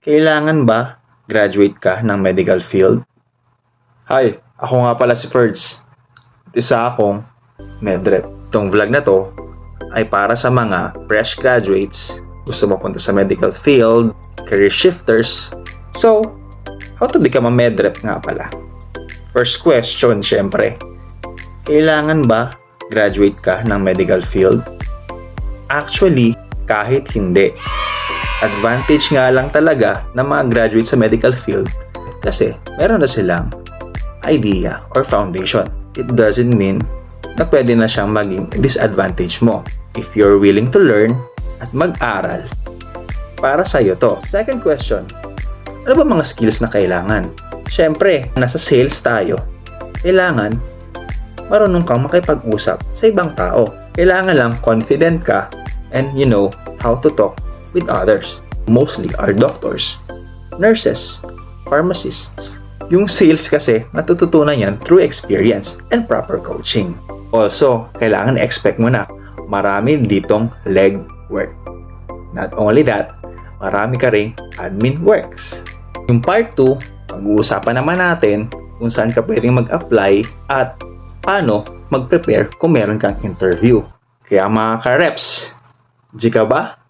Kailangan ba graduate ka ng medical field? Hi, ako nga pala si Ferds. Isa akong medrep. Itong vlog na to ay para sa mga fresh graduates, gusto mapunta sa medical field, career shifters. So, how to become a medrep nga pala? First question, syempre. Kailangan ba graduate ka ng medical field? Actually, kahit hindi. Advantage nga lang talaga ng mga graduate sa medical field kasi meron na silang idea or foundation. It doesn't mean na pwede na siyang maging disadvantage mo if you're willing to learn at mag-aral. Para sa'yo to. Second question, ano ba mga skills na kailangan? Siyempre, nasa sales tayo. Kailangan marunong kang makipag-usap sa ibang tao. Kailangan lang confident ka and you know how to talk with others. Mostly are doctors, nurses, pharmacists. Yung sales kasi natututunan yan through experience and proper coaching. Also, kailangan expect mo na marami ditong leg work. Not only that, marami ka ring admin works. Yung part 2, pag-uusapan naman natin kung saan ka pwedeng mag-apply at paano mag-prepare kung meron kang interview. Kaya mga ka-reps, G ka ba?